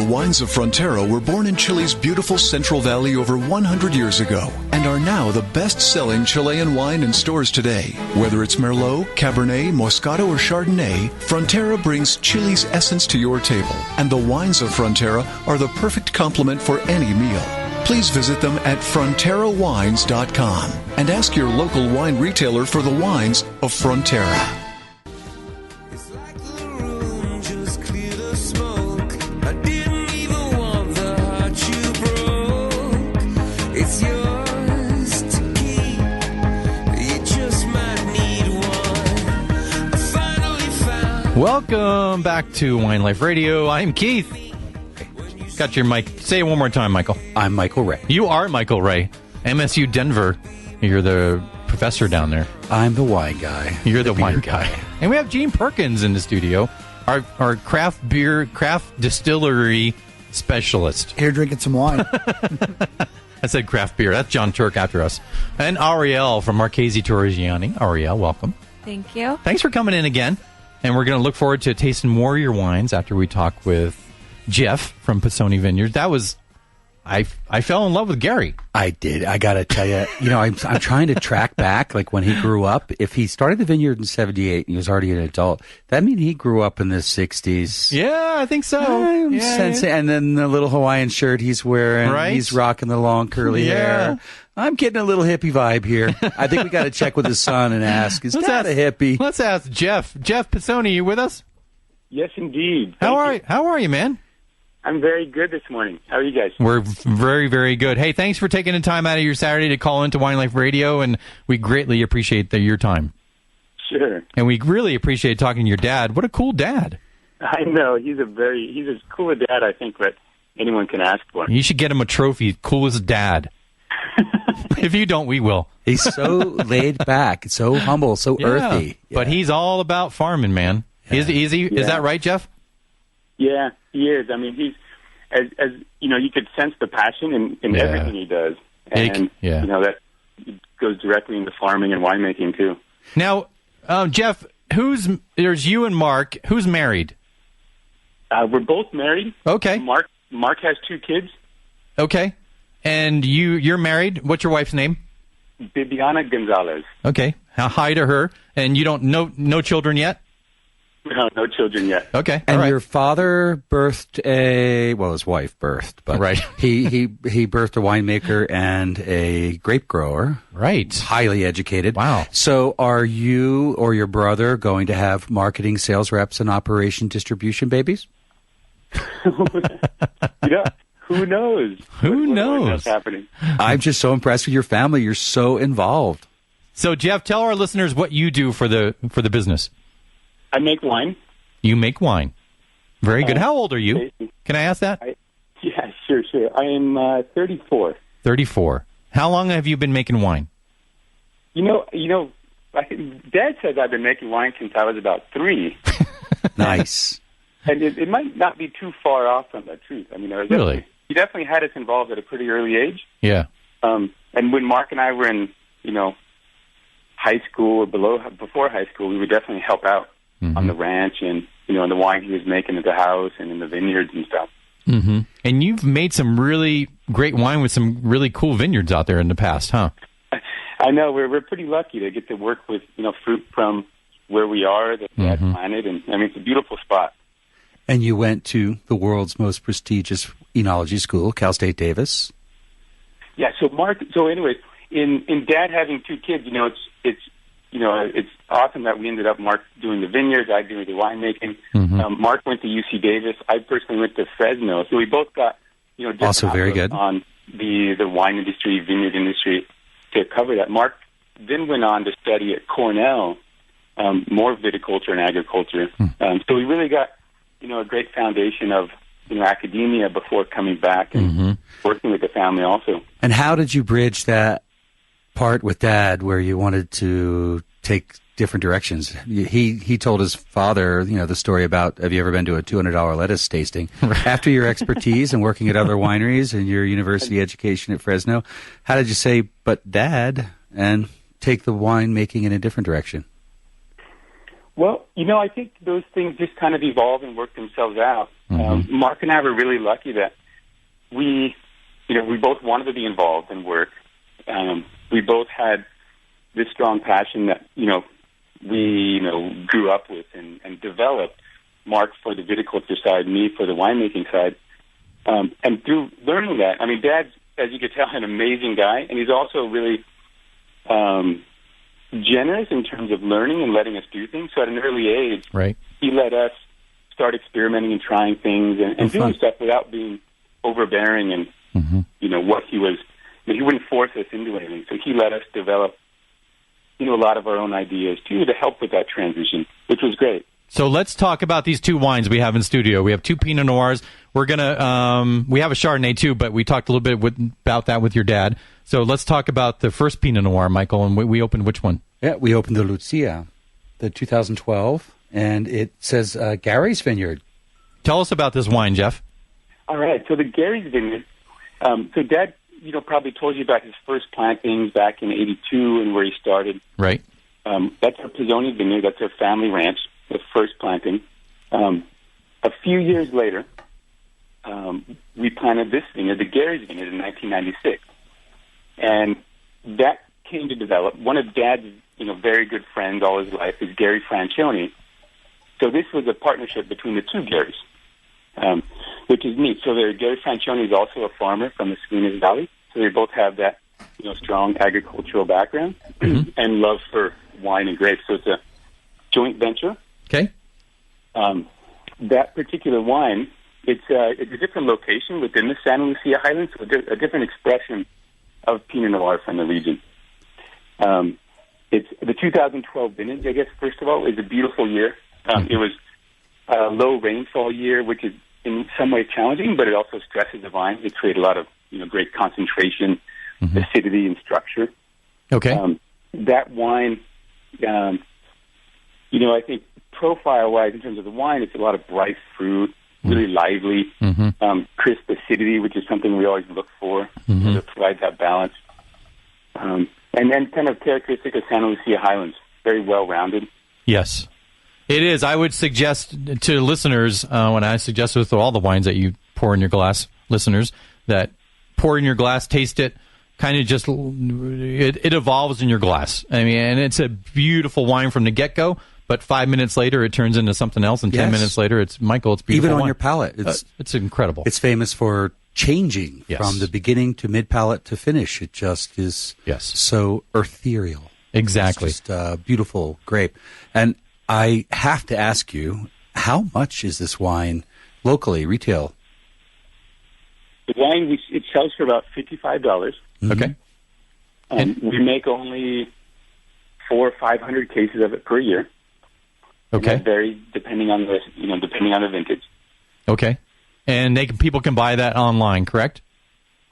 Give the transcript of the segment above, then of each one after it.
The wines of Frontera were born in Chile's beautiful Central Valley over 100 years ago and are now the best-selling Chilean wine in stores today. Whether it's Merlot, Cabernet, Moscato, or Chardonnay, Frontera brings Chile's essence to your table, and the wines of Frontera are the perfect complement for any meal. Please visit them at fronterawines.com and ask your local wine retailer for the wines of Frontera. Welcome back to Wine Life Radio. I'm Keith. Got your mic. Say it one more time, Michael. I'm Michael Ray. You are Michael Ray. MSU Denver. You're the professor down there. I'm the wine guy. You're the wine guy. And we have Gene Perkins in the studio, our craft distillery specialist. Here drinking some wine. I said craft beer. That's John Turk after us. And Ariel from Marchesi Torrigiani. Ariel, welcome. Thank you. Thanks for coming in again. And we're going to look forward to tasting more of your wines after we talk with Jeff from Pisoni Vineyards. That was, I fell in love with Gary. I did. I got to tell you, I'm trying to track back, like when he grew up. If he started the vineyard in 78 and he was already an adult, that means he grew up in the 60s. Yeah, I think so. And then the little Hawaiian shirt he's wearing. Right. He's rocking the long curly hair. I'm getting a little hippie vibe here. I think we got to check with his son and ask, is Dad a hippie? Let's ask Jeff. Jeff Pisoni, you with us? Yes, indeed. How are you, man? I'm very good this morning. How are you guys? We're very, very good. Hey, thanks for taking the time out of your Saturday to call into Wine Life Radio, and we greatly appreciate your time. Sure. And we really appreciate talking to your dad. What a cool dad. I know. He's as cool a dad, I think, that anyone can ask for. You should get him a trophy, coolest dad. If you don't, we will. He's so laid back, so humble, so earthy. Yeah. But he's all about farming, man. Yeah. Is he? Yeah. Is that right, Jeff? Yeah, he is. I mean, he's as you could sense the passion in everything he does, and that goes directly into farming and winemaking too. Now, Jeff, there's you and Mark. Who's married? We're both married. Okay. Mark has 2 kids. Okay. And you're married. What's your wife's name? Bibiana Gonzalez. Okay. Hi to her. And you don't no children yet? No children yet. Okay. And your father birthed his wife birthed, but right. he birthed a winemaker and a grape grower. Right. Highly educated. Wow. So are you or your brother going to have marketing, sales reps, and operation distribution babies? Who knows? Who knows? What's happening? I'm just so impressed with your family. You're so involved. So, Jeff, tell our listeners what you do for the business. I make wine. You make wine. Very good. How old are you? Can I ask that? Yeah, sure. I am 34. 34. How long have you been making wine? Dad says I've been making wine since I was about 3. Nice. And it might not be too far off from the truth. I mean, really? He definitely had us involved at a pretty early age. Yeah. And when Mark and I were in, high school or before high school, we would definitely help out on the ranch and, in the wine he was making at the house and in the vineyards and stuff. Mm-hmm. And you've made some really great wine with some really cool vineyards out there in the past, huh? I know. We're pretty lucky to get to work with, fruit from where we are that Dad planted. And, it's a beautiful spot. And you went to the world's most prestigious enology school, Cal State Davis. Yeah. So anyways, in Dad having 2 kids, it's awesome that we ended up Mark doing the vineyards, I doing the winemaking. Mark went to UC Davis. I personally went to Fresno. So we both got also very good on the wine industry, vineyard industry to cover that. Mark then went on to study at Cornell, more viticulture and agriculture. So we really got a great foundation of academia before coming back and working with the family also. And how did you bridge that part with Dad where you wanted to take different directions? He told his father, the story about, have you ever been to a $200 lettuce tasting? After your expertise and working at other wineries and your university education at Fresno, how did you say, but Dad, and take the winemaking in a different direction? Well, I think those things just kind of evolve and work themselves out. Mark and I were really lucky that we both wanted to be involved in work. We both had this strong passion that, we grew up with and developed. Mark for the viticulture side, me for the winemaking side. And through learning that, Dad's, as you could tell, an amazing guy, and he's also really generous in terms of learning and letting us do things. So at an early age, right, he let us start experimenting and trying things and doing stuff without being overbearing and, what he was. He wouldn't force us into anything. So he let us develop, a lot of our own ideas, too, to help with that transition, which was great. So let's talk about these two wines we have in studio. We have two Pinot Noirs. We're going to, we have a Chardonnay, too, but we talked a little bit about that with your dad. So let's talk about the first Pinot Noir, Michael, and we opened which one? Yeah, we opened the Lucia, the 2012, and it says Gary's Vineyard. Tell us about this wine, Jeff. All right, so the Gary's Vineyard, so Dad, probably told you about his first plantings back in '82 and where he started. Right. That's our Pisoni Vineyard. That's our family ranch, the first planting. A few years later, we planted this vineyard, the Gary's Vineyard, in 1996. And that came to develop. One of Dad's, very good friends all his life is Gary Francione. So this was a partnership between the two Garys, which is neat. So Gary Francione is also a farmer from the Salinas Valley. So they both have that, strong agricultural background and love for wine and grapes. So it's a joint venture. Okay. That particular wine, it's a different location within the Santa Lucia Highlands, so a different expression of Pinot Noir from the region. It's the 2012 vintage, I guess, first of all, is a beautiful year. It was a low rainfall year, which is in some ways challenging, but it also stresses the vines. It creates a lot of, great concentration, acidity, and structure. Okay. That wine, I think profile-wise, in terms of the wine, it's a lot of bright fruit, really lively, crisp acidity, which is something we always look for to provide that balance. And then kind of characteristic of Santa Lucia Highlands, very well-rounded. Yes, it is. I would suggest to listeners, when I suggest with all the wines that you pour in your glass, listeners, that pour in your glass, taste it, kind of just, it evolves in your glass. And it's a beautiful wine from the get-go. But 5 minutes later, it turns into something else, and 10 minutes later, it's beautiful. Even on wine. your palate, it's incredible. It's famous for changing from the beginning to mid palate to finish. It just is so ethereal. Exactly, it's just a beautiful grape. And I have to ask you, how much is this wine locally retail? The wine it sells for about $55. Okay, and we make only 400 or 500 cases of it per year. Okay. That varies depending on the vintage. Okay. And people can buy that online, correct?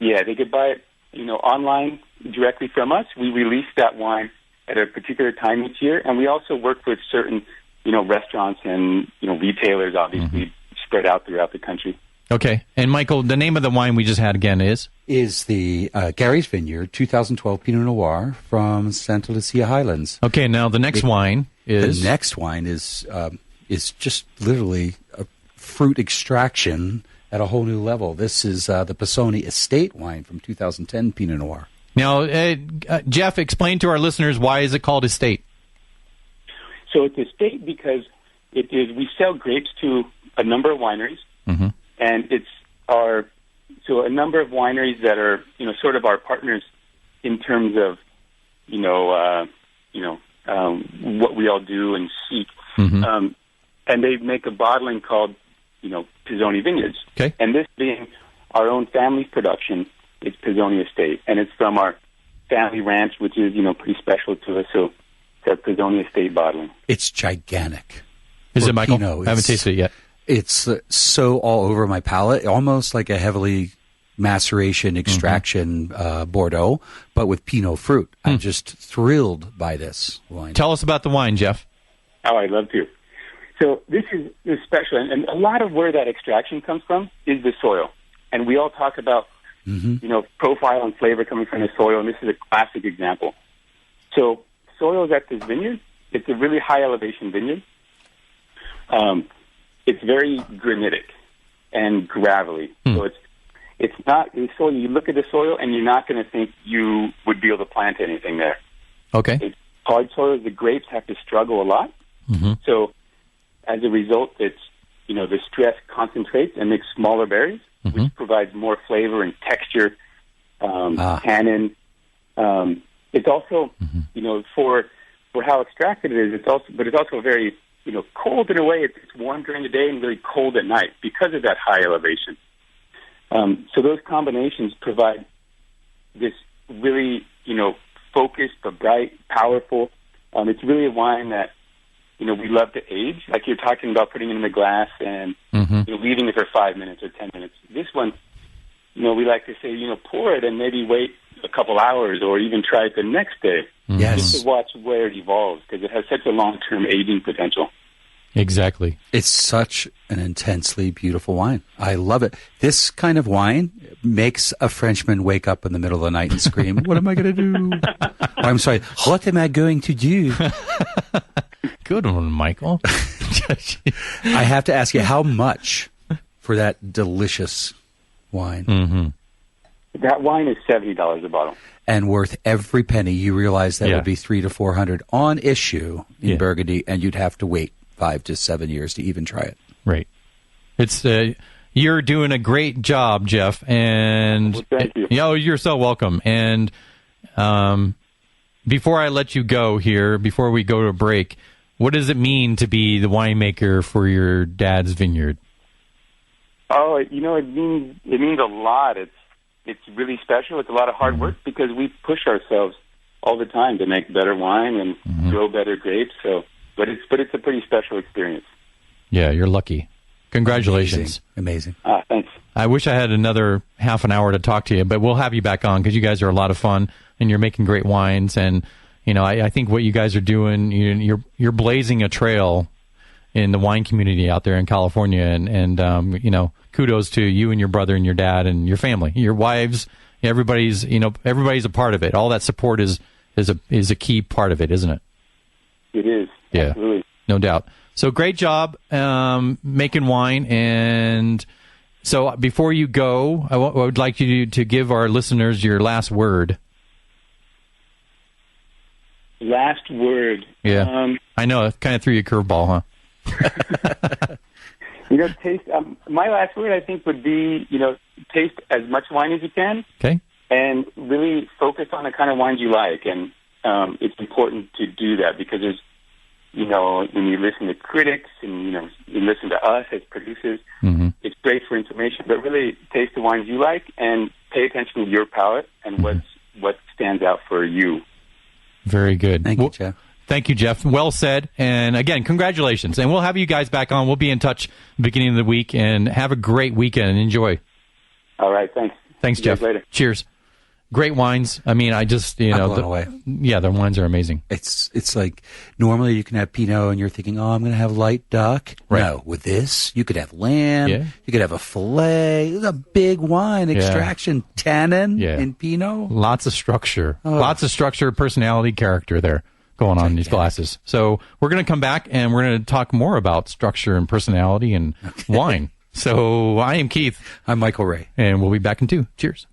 Yeah, they could buy it, online directly from us. We release that wine at a particular time each year, and we also work with certain, restaurants and, retailers, obviously, spread out throughout the country. Okay. And Michael, the name of the wine we just had again is? Is the Gary's Vineyard 2012 Pinot Noir from Santa Lucia Highlands. Okay, now the next wine is? The next wine is just literally a fruit extraction at a whole new level. This is the Pisoni Estate wine from 2010 Pinot Noir. Now, Jeff, explain to our listeners, why is it called Estate? So it's Estate because we sell grapes to a number of wineries, and it's a number of wineries that are, sort of our partners in terms of, what we all do and seek. And they make a bottling called, Pisoni Vineyards. Okay. And this being our own family's production, it's Pisoni Estate. And it's from our family ranch, which is, pretty special to us. So it's our Pisoni Estate bottling. It's gigantic. Is it, Michael? Pinot, I haven't tasted it yet. It's so all over my palate, almost like a heavily maceration extraction Bordeaux, but with Pinot fruit. I'm just thrilled by this wine. Tell us about the wine, Jeff. Oh, I'd love to. So this is special, and a lot of where that extraction comes from is the soil. And we all talk about, profile and flavor coming from the soil, and this is a classic example. So soils at this vineyard, it's a really high elevation vineyard. It's very granitic. and gravelly. So it's not the soil. You look at the soil, and you're not going to think you would be able to plant anything there. Okay. It's hard soil. The grapes have to struggle a lot. So as a result, it's the stress concentrates and makes smaller berries, which provides more flavor and texture, tannin. It's also for how extracted it is. It's also very cold in a way. It's warm during the day and really cold at night because of that high elevation. So those combinations provide this really, focused but bright, powerful. It's really a wine that, we love to age. Like you're talking about putting it in the glass and leaving it for 5 minutes or 10 minutes. This one, we like to say, pour it and maybe wait a couple hours or even try it the next day. Yes. Just to watch where it evolves because it has such a long-term aging potential. Exactly. It's such an intensely beautiful wine. I love it. This kind of wine makes a Frenchman wake up in the middle of the night and scream, "What am I going to do?" I'm sorry, what am I going to do? Good one, Michael. I have to ask you, how much for that delicious wine? That wine is $70 a bottle. And worth every penny. You realize that Yeah. would be $300 to $400 on issue in Burgundy, and you'd have to wait 5 to 7 years to even try it. Right. It's you're doing a great job, Jeff, and Well, thank you. You're so welcome. And before I let you go here, before we go to break, what does it mean to be the winemaker for your dad's vineyard? Oh, it means a lot. It's really special. It's a lot of hard work because we push ourselves all the time to make better wine and grow better grapes. So, but it's a pretty special experience. Yeah, you're lucky. Congratulations. Amazing. Thanks. I wish I had another half an hour to talk to you, but we'll have you back on because you guys are a lot of fun and you're making great wines. And I think what you guys are doing, you're blazing a trail in the wine community out there in California, and kudos to you and your brother and your dad and your family, your wives. Everybody's a part of it. All that support is a key part of it, isn't it? It is. Yeah, Absolutely. no doubt. So great job making wine. And so before you go, I would like you to give our listeners your last word. Last word. Yeah, I know. It kind of threw you a curveball, huh? Taste. My last word, I think, would be, taste as much wine as you can. Okay. And really focus on the kind of wines you like. And it's important to do that because there's, when you listen to critics and, you listen to us as producers, it's great for information, but really taste the wines you like and pay attention to your palate and what stands out for you. Very good. Thank you, Jeff. Thank you, Jeff. Well said. And again, congratulations. And we'll have you guys back on. We'll be in touch beginning of the week, and have a great weekend and enjoy. All right. Thanks. Thanks, See you Jeff. guys later. Cheers. Great wines. I mean, I just, I'm blown away. Yeah, their wines are amazing. It's like normally you can have Pinot and you're thinking, oh, I'm going to have light duck. Right. No, with this, you could have lamb. Yeah. You could have a filet. It's a big wine extraction. Tannin in Pinot. Lots of structure. Lots of structure, personality, character there going on in these glasses. So we're going to come back and we're going to talk more about structure and personality and wine. So I am Keith. I'm Michael Ray. And we'll be back in 2. Cheers.